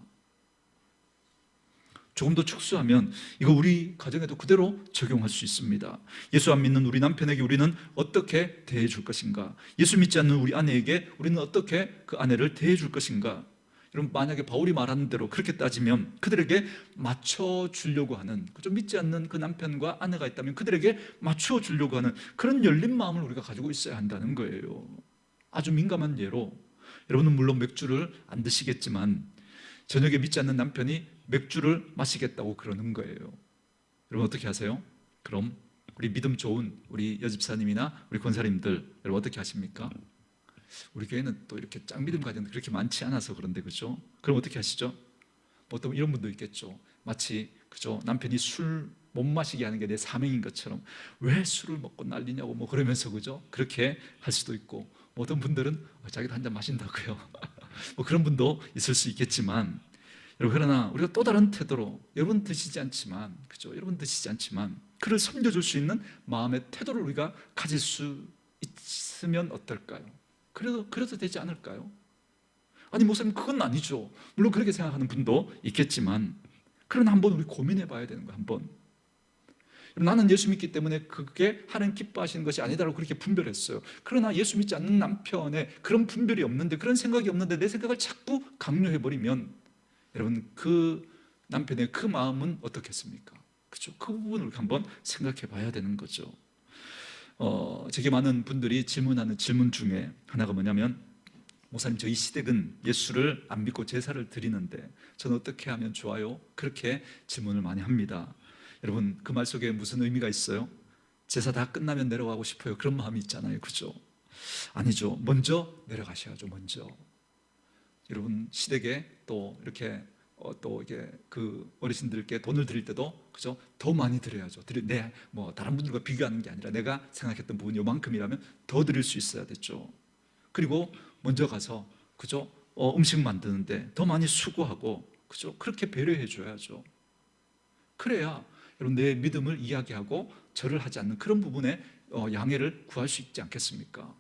조금 더 축소하면 이거 우리 가정에도 그대로 적용할 수 있습니다. 예수 안 믿는 우리 남편에게 우리는 어떻게 대해 줄 것인가? 예수 믿지 않는 우리 아내에게 우리는 어떻게 그 아내를 대해 줄 것인가? 여러분 만약에 바울이 말하는 대로 그렇게 따지면 그들에게 맞춰 주려고 하는, 좀 믿지 않는 그 남편과 아내가 있다면 그들에게 맞춰 주려고 하는 그런 열린 마음을 우리가 가지고 있어야 한다는 거예요. 아주 민감한 예로, 여러분은 물론 맥주를 안 드시겠지만 저녁에 믿지 않는 남편이 맥주를 마시겠다고 그러는 거예요. 여러분 어떻게 하세요? 그럼 우리 믿음 좋은 우리 여집사님이나 우리 권사님들 여러분 어떻게 하십니까? 우리 교회는 또 이렇게 짱 믿음 가정도 그렇게 많지 않아서 그런데, 그렇죠? 그럼 어떻게 하시죠? 보통 이런 분도 있겠죠. 마치 그죠? 남편이 술 못 마시게 하는 게 내 사명인 것처럼 왜 술을 먹고 난리냐고 그러면서, 그죠? 그렇게 할 수도 있고, 어떤 분들은 자기도 한 잔 마신다고요. 그런 분도 있을 수 있겠지만, 여러분 그러나 우리가 또 다른 태도로, 여러분 드시지 않지만, 그죠? 여러분 드시지 않지만 그를 섬겨줄 수 있는 마음의 태도를 우리가 가질 수 있으면 어떨까요? 그래도 되지 않을까요? 아니 목사님 그건 아니죠. 물론 그렇게 생각하는 분도 있겠지만, 그러나 한번 우리 고민해 봐야 되는 거야. 한번 나는 예수 믿기 때문에 그게 하나님 기뻐하시는 것이 아니다라고 그렇게 분별했어요. 그러나 예수 믿지 않는 남편의 그런 분별이 없는데, 그런 생각이 없는데 내 생각을 자꾸 강요해버리면 여러분 그 남편의 그 마음은 어떻겠습니까? 그렇죠? 그 부분을 한번 생각해 봐야 되는 거죠. 제게 많은 분들이 질문하는 질문 중에 하나가 뭐냐면, 목사님 저희 시댁은 예수를 안 믿고 제사를 드리는데 저는 어떻게 하면 좋아요? 그렇게 질문을 많이 합니다. 여러분 그 말 속에 무슨 의미가 있어요? 제사 다 끝나면 내려가고 싶어요, 그런 마음이 있잖아요. 그죠? 아니죠. 먼저 내려가셔야죠. 먼저. 여러분 시댁에 또 이렇게 이게 그 어르신들께 돈을 드릴 때도, 그죠? 더 많이 드려야죠. 다른 분들과 비교하는 게 아니라 내가 생각했던 부분이 요만큼이라면 더 드릴 수 있어야 됐죠. 그리고 먼저 가서, 그죠? 음식 만드는데 더 많이 수고하고, 그죠? 그렇게 배려해 줘야죠. 그래야 여러분 내 믿음을 이야기하고 절을 하지 않는 그런 부분에 양해를 구할 수 있지 않겠습니까?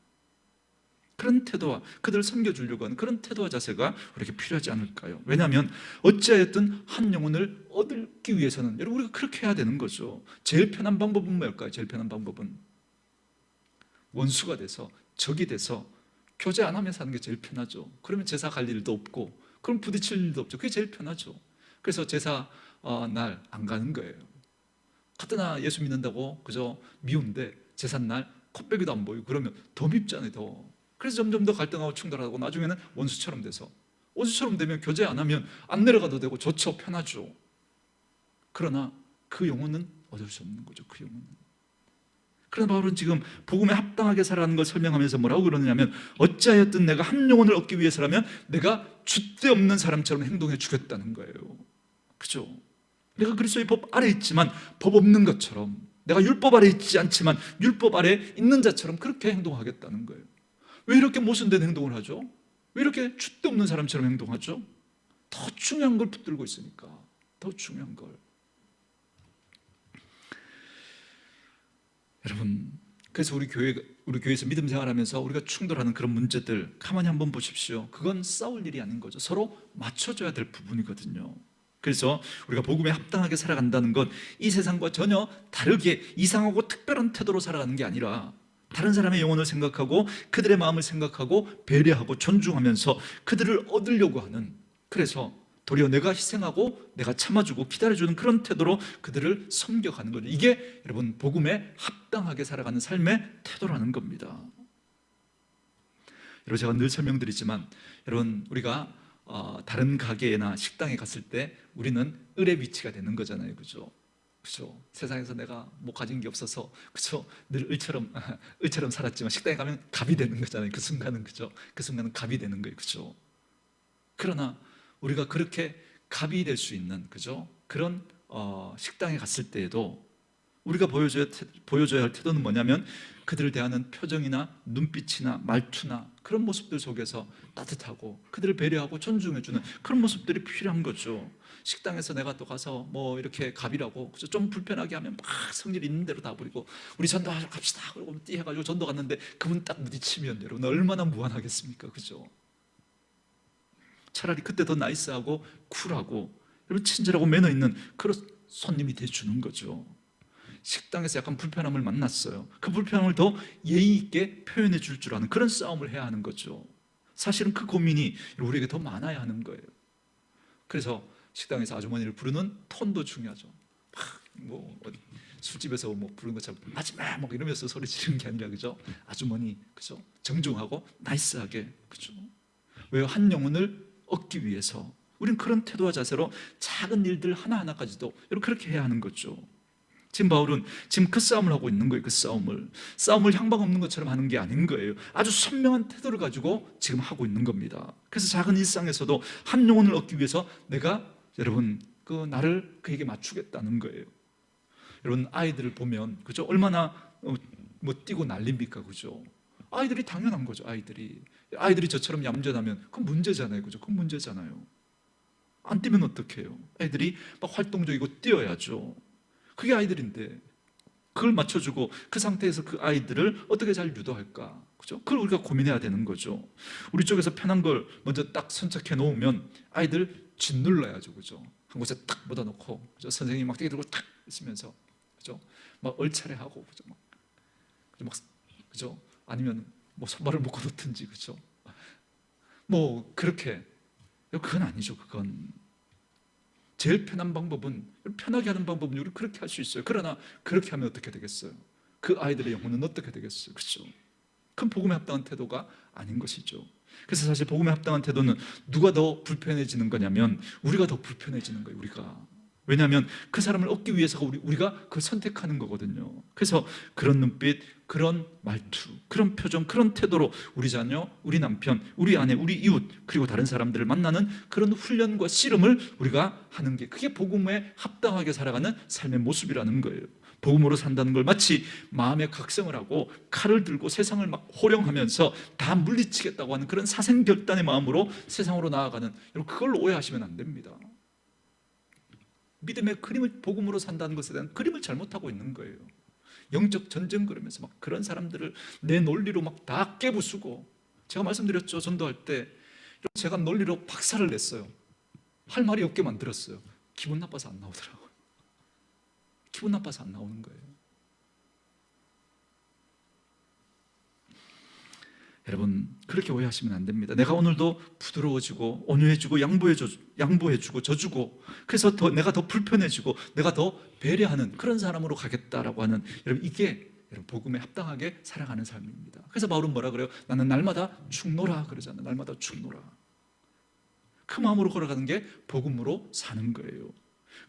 그런 태도와 그들을 섬겨주려고 하는 그런 태도와 자세가 우리에게 필요하지 않을까요? 왜냐하면 어찌하였든 한 영혼을 얻기 위해서는 여러분 우리가 그렇게 해야 되는 거죠. 제일 편한 방법은 뭘까요? 제일 편한 방법은 원수가 돼서, 적이 돼서 교제 안 하면서 하는 게 제일 편하죠. 그러면 제사 갈 일도 없고, 그럼 부딪힐 일도 없죠. 그게 제일 편하죠. 그래서 제사 날 안 가는 거예요. 같으나 예수 믿는다고 그저 미운데 제삿날 콧배기도 안 보이고 그러면 더 밉잖아요. 더. 그래서 점점 더 갈등하고 충돌하고 나중에는 원수처럼 돼서, 원수처럼 되면 교제 안 하면 안 내려가도 되고 좋죠. 편하죠. 그러나 그 영혼은 얻을 수 없는 거죠. 그 영혼은. 그러나 바울은 지금 복음에 합당하게 살아가는 걸 설명하면서 뭐라고 그러느냐면, 어찌하였든 내가 한 영혼을 얻기 위해서라면 내가 줏대 없는 사람처럼 행동해 주겠다는 거예요. 그죠? 내가 그리스도의 법 아래 있지만 법 없는 것처럼, 내가 율법 아래 있지 않지만 율법 아래 있는 자처럼 그렇게 행동하겠다는 거예요. 왜 이렇게 모순된 행동을 하죠? 왜 이렇게 줏대 없는 사람처럼 행동하죠? 더 중요한 걸 붙들고 있으니까. 더 중요한 걸. 여러분, 그래서 우리 교회에서 믿음 생활하면서 우리가 충돌하는 그런 문제들 가만히 한번 보십시오. 그건 싸울 일이 아닌 거죠. 서로 맞춰줘야 될 부분이거든요. 그래서 우리가 복음에 합당하게 살아간다는 건 이 세상과 전혀 다르게 이상하고 특별한 태도로 살아가는 게 아니라, 다른 사람의 영혼을 생각하고 그들의 마음을 생각하고 배려하고 존중하면서 그들을 얻으려고 하는, 그래서 도리어 내가 희생하고 내가 참아주고 기다려주는 그런 태도로 그들을 섬겨가는 거죠. 이게 여러분 복음에 합당하게 살아가는 삶의 태도라는 겁니다. 여러분, 제가 늘 설명드리지만, 여러분 우리가 다른 가게나 식당에 갔을 때 우리는 을의 위치가 되는 거잖아요. 그죠? 그죠? 세상에서 내가 뭐 가진 게 없어서, 그죠? 늘 을처럼 살았지만 식당에 가면 갑이 되는 거잖아요. 그 순간은, 그죠? 그 순간은 갑이 되는 거예요. 그죠? 그러나 우리가 그렇게 갑이 될 수 있는, 그죠? 그런 식당에 갔을 때에도 우리가 보여줘야 할 태도는 뭐냐면, 그들을 대하는 표정이나 눈빛이나 말투나 그런 모습들 속에서 따뜻하고 그들을 배려하고 존중해주는 그런 모습들이 필요한 거죠. 식당에서 내가 또 가서 뭐 이렇게 갑이라고, 그죠? 좀 불편하게 하면 막 성질 있는 대로 다 부리고, 우리 전도하러 갑시다 그러고 띠 해가지고 전도 갔는데 그분 딱 부딪히면 여러분 얼마나 무안하겠습니까? 그죠? 차라리 그때 더 나이스하고 쿨하고 여러분 친절하고 매너 있는 그런 손님이 돼주는 거죠. 식당에서 약간 불편함을 만났어요. 그 불편함을 더 예의 있게 표현해 줄 줄 아는 그런 싸움을 해야 하는 거죠. 사실은 그 고민이 우리에게 더 많아야 하는 거예요. 그래서 식당에서 아주머니를 부르는 톤도 중요하죠. 뭐 술집에서 뭐 부르는 것처럼 마지막 막 이러면서 소리 지르는 게 아니라, 그죠? 아주머니, 그죠? 정중하고 나이스하게, 그죠? 왜요? 한 영혼을 얻기 위해서 우리는 그런 태도와 자세로 작은 일들 하나하나까지도 그렇게 해야 하는 거죠. 지금 바울은 지금 그 싸움을 하고 있는 거예요. 그 싸움을 향방 없는 것처럼 하는 게 아닌 거예요. 아주 선명한 태도를 가지고 지금 하고 있는 겁니다. 그래서 작은 일상에서도 한 영혼을 얻기 위해서 내가, 여러분, 그 나를 그에게 맞추겠다는 거예요. 여러분, 아이들을 보면, 그죠? 얼마나 뭐 뛰고 난립니까? 그죠? 아이들이 당연한 거죠. 아이들이 저처럼 얌전하면 그건 문제잖아요. 그죠? 그건 문제잖아요. 안 뛰면 어떡해요? 애들이 막 활동적이고 뛰어야죠. 그게 아이들인데, 그걸 맞춰주고 그 상태에서 그 아이들을 어떻게 잘 유도할까? 그죠? 그걸 우리가 고민해야 되는 거죠. 우리 쪽에서 편한 걸 먼저 딱 선착해 놓으면 아이들 짓눌러야죠. 그죠? 한 곳에 딱 묻어놓고, 그죠? 선생님이 막 뛰어들고 딱 있으면서, 그죠? 막 얼차례하고, 그죠? 그죠? 아니면 뭐 손발을 묶어 놓든지, 그죠? 뭐 그렇게, 그건 아니죠. 그건 제일 편한 방법은, 편하게 하는 방법은 우리 그렇게 할 수 있어요. 그러나 그렇게 하면 어떻게 되겠어요? 그 아이들의 영혼은 어떻게 되겠어요? 그렇죠? 그건 복음에 합당한 태도가 아닌 것이죠. 그래서 사실 복음에 합당한 태도는 누가 더 불편해지는 거냐면 우리가 더 불편해지는 거예요. 우리가. 왜냐하면 그 사람을 얻기 위해서가 우리가 그걸 선택하는 거거든요. 그래서 그런 눈빛, 그런 말투, 그런 표정, 그런 태도로 우리 자녀, 우리 남편, 우리 아내, 우리 이웃, 그리고 다른 사람들을 만나는 그런 훈련과 씨름을 우리가 하는 게, 그게 복음에 합당하게 살아가는 삶의 모습이라는 거예요. 복음으로 산다는 걸 마치 마음에 각성을 하고 칼을 들고 세상을 막 호령하면서 다 물리치겠다고 하는 그런 사생결단의 마음으로 세상으로 나아가는, 여러분, 그걸 오해하시면 안 됩니다. 믿음의 그림을, 복음으로 산다는 것에 대한 그림을 잘못하고 있는 거예요. 영적 전쟁 그러면서 막 그런 사람들을 내 논리로 막 다 깨부수고, 제가 말씀드렸죠. 전도할 때 제가 논리로 박살을 냈어요. 할 말이 없게 만들었어요. 기분 나빠서 안 나오더라고요. 기분 나빠서 안 나오는 거예요. 여러분, 그렇게 오해하시면 안 됩니다. 내가 오늘도 부드러워지고 온유해지고 양보해주고 져주고, 그래서 내가 더 불편해지고 내가 더 배려하는 그런 사람으로 가겠다라고 하는, 여러분, 이게 여러분 복음에 합당하게 살아가는 삶입니다. 그래서 바울은 뭐라 그래요? 나는 날마다 죽노라 그러잖아요. 날마다 죽노라. 그 마음으로 걸어가는 게 복음으로 사는 거예요.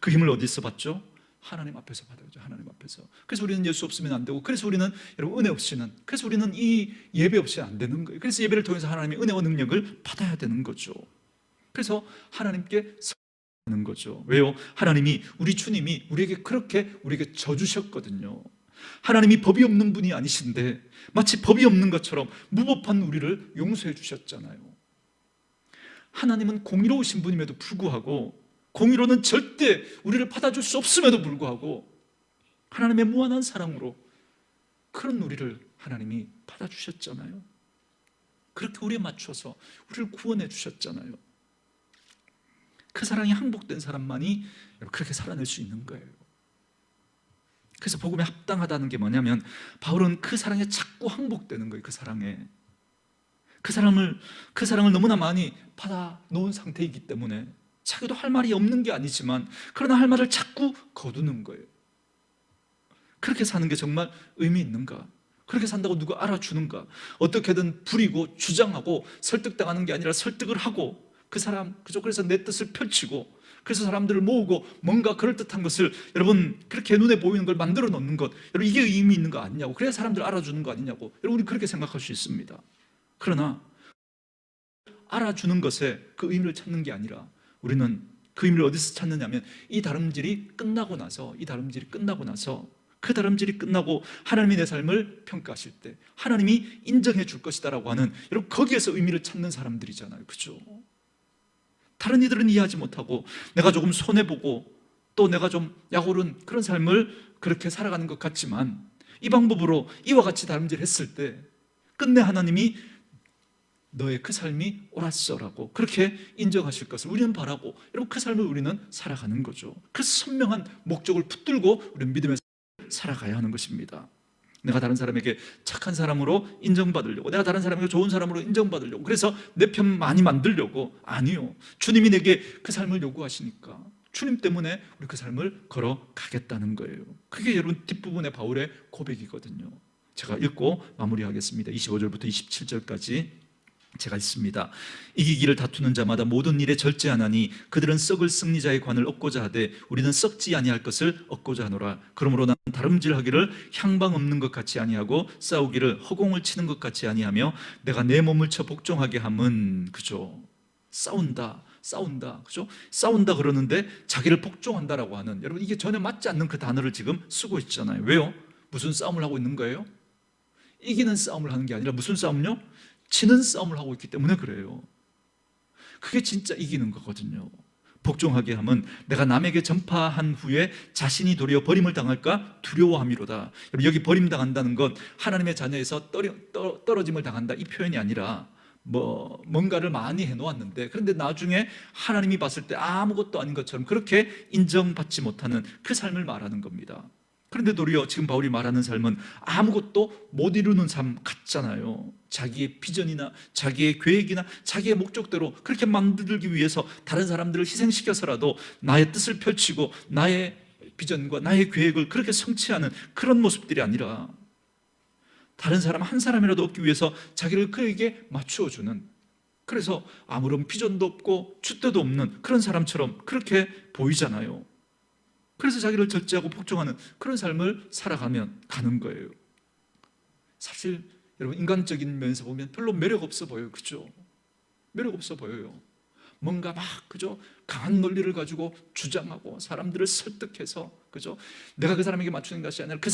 그 힘을 어디서 받죠? 하나님 앞에서 받아야죠. 하나님 앞에서. 그래서 우리는 예수 없으면 안 되고, 그래서 우리는 여러분 은혜 없이는, 그래서 우리는 이 예배 없이는 안 되는 거예요. 그래서 예배를 통해서 하나님의 은혜와 능력을 받아야 되는 거죠. 그래서 하나님께 하는 거죠. 왜요? 하나님이, 우리 주님이 우리에게 그렇게 우리에게 져주셨거든요. 하나님이 법이 없는 분이 아니신데 마치 법이 없는 것처럼 무법한 우리를 용서해 주셨잖아요. 하나님은 공의로우신 분임에도 불구하고, 공의로는 절대 우리를 받아줄 수 없음에도 불구하고 하나님의 무한한 사랑으로 그런 우리를 하나님이 받아주셨잖아요. 그렇게 우리에 맞춰서 우리를 구원해 주셨잖아요. 그 사랑이 항복된 사람만이 그렇게 살아낼 수 있는 거예요. 그래서 복음에 합당하다는 게 뭐냐면, 바울은 그 사랑에 자꾸 항복되는 거예요. 그 사랑에. 그 사랑을 너무나 많이 받아 놓은 상태이기 때문에 자기도 할 말이 없는 게 아니지만, 그러나 할 말을 자꾸 거두는 거예요. 그렇게 사는 게 정말 의미 있는가? 그렇게 산다고 누가 알아주는가? 어떻게든 부리고 주장하고 설득당하는 게 아니라 설득을 하고, 그 사람, 그래서 내 뜻을 펼치고, 그래서 사람들을 모으고 뭔가 그럴듯한 것을, 여러분, 그렇게 눈에 보이는 걸 만들어 놓는 것, 여러분, 이게 의미 있는 거 아니냐고, 그래야 사람들 알아주는 거 아니냐고, 여러분, 우리 그렇게 생각할 수 있습니다. 그러나 알아주는 것에 그 의미를 찾는 게 아니라, 우리는 그 의미를 어디서 찾느냐면, 이 다름질이 끝나고 나서, 그 다름질이 끝나고 하나님이 내 삶을 평가하실 때 하나님이 인정해 줄 것이다라고 하는, 여러분, 거기에서 의미를 찾는 사람들이잖아요. 그죠? 다른 이들은 이해하지 못하고 내가 조금 손해보고 또 내가 좀 약오른 그런 삶을 그렇게 살아가는 것 같지만, 이 방법으로 이와 같이 다름질 했을 때 끝내 하나님이 너의 그 삶이 옳았어라고 그렇게 인정하실 것을 우리는 바라고, 여러분, 그 삶을 우리는 살아가는 거죠. 그 선명한 목적을 붙들고 우리는 믿음의 삶을 살아가야 하는 것입니다. 내가 다른 사람에게 착한 사람으로 인정받으려고, 내가 다른 사람에게 좋은 사람으로 인정받으려고, 그래서 내 편 많이 만들려고, 아니요. 주님이 내게 그 삶을 요구하시니까 주님 때문에 우리 그 삶을 걸어가겠다는 거예요. 그게 여러분 뒷부분의 바울의 고백이거든요. 제가 읽고 마무리하겠습니다. 25절부터 27절까지 제가 읽습니다. 이기기를 다투는 자마다 모든 일에 절제하나니 그들은 썩을 승리자의 관을 얻고자 하되 우리는 썩지 아니할 것을 얻고자 하노라. 그러므로 나는 다름질하기를 향방 없는 것 같이 아니하고 싸우기를 허공을 치는 것 같이 아니하며 내가 내 몸을 쳐 복종하게 함은, 그죠? 싸운다, 그죠? 싸운다 그러는데 자기를 복종한다라고 하는, 여러분, 이게 전혀 맞지 않는 그 단어를 지금 쓰고 있잖아요. 왜요? 무슨 싸움을 하고 있는 거예요? 이기는 싸움을 하는 게 아니라 무슨 싸움요? 지는 싸움을 하고 있기 때문에 그래요. 그게 진짜 이기는 거거든요. 복종하게 함은 내가 남에게 전파한 후에 자신이 도리어 버림을 당할까 두려워함이로다. 여기 버림당한다는 건 하나님의 자녀에서 떨어짐을 당한다, 이 표현이 아니라 뭔가를 많이 해놓았는데 그런데 나중에 하나님이 봤을 때 아무것도 아닌 것처럼 그렇게 인정받지 못하는 그 삶을 말하는 겁니다. 그런데 도리어 지금 바울이 말하는 삶은 아무것도 못 이루는 삶 같잖아요. 자기의 비전이나 자기의 계획이나 자기의 목적대로 그렇게 만들기 위해서 다른 사람들을 희생시켜서라도 나의 뜻을 펼치고 나의 비전과 나의 계획을 그렇게 성취하는 그런 모습들이 아니라, 다른 사람 한 사람이라도 얻기 위해서 자기를 그에게 맞추어주는, 그래서 아무런 비전도 없고 줏대도 없는 그런 사람처럼 그렇게 보이잖아요. 그래서 자기를 절제하고 복종하는 그런 삶을 살아가면 가는 거예요. 사실 여러분, 인간적인 면에서 보면 별로 매력 없어 보여요. 그죠? 매력 없어 보여요. 뭔가 막, 그죠? 강한 논리를 가지고 주장하고 사람들을 설득해서, 그죠? 내가 그 사람에게 맞추는 것이 아니라 그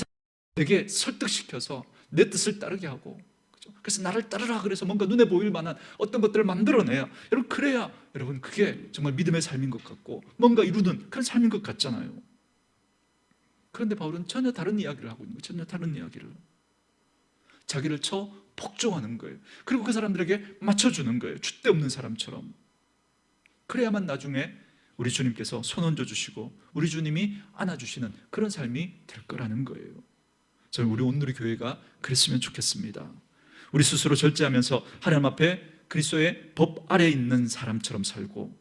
사람에게 설득시켜서 내 뜻을 따르게 하고, 그죠? 그래서 나를 따르라 그래서 뭔가 눈에 보일 만한 어떤 것들을 만들어내야, 여러분, 그래야 여러분 그게 정말 믿음의 삶인 것 같고 뭔가 이루는 그런 삶인 것 같잖아요. 그런데 바울은 전혀 다른 이야기를 하고 있는 거예요. 전혀 다른 이야기를. 자기를 쳐 복종하는 거예요. 그리고 그 사람들에게 맞춰주는 거예요. 줏대 없는 사람처럼. 그래야만 나중에 우리 주님께서 손 얹어주시고 우리 주님이 안아주시는 그런 삶이 될 거라는 거예요. 저는 우리 온누리 교회가 그랬으면 좋겠습니다. 우리 스스로 절제하면서 하나님 앞에 그리스도의 법 아래에 있는 사람처럼 살고,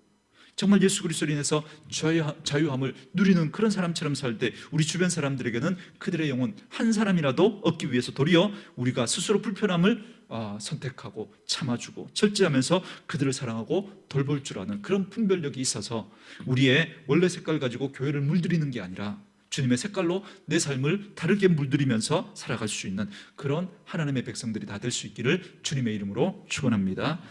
정말 예수 그리스도로 인해서 자유함을 누리는 그런 사람처럼 살 때 우리 주변 사람들에게는 그들의 영혼 한 사람이라도 얻기 위해서 도리어 우리가 스스로 불편함을 선택하고 참아주고 절제하면서 그들을 사랑하고 돌볼 줄 아는 그런 분별력이 있어서 우리의 원래 색깔 가지고 교회를 물들이는 게 아니라 주님의 색깔로 내 삶을 다르게 물들이면서 살아갈 수 있는 그런 하나님의 백성들이 다 될 수 있기를 주님의 이름으로 축원합니다.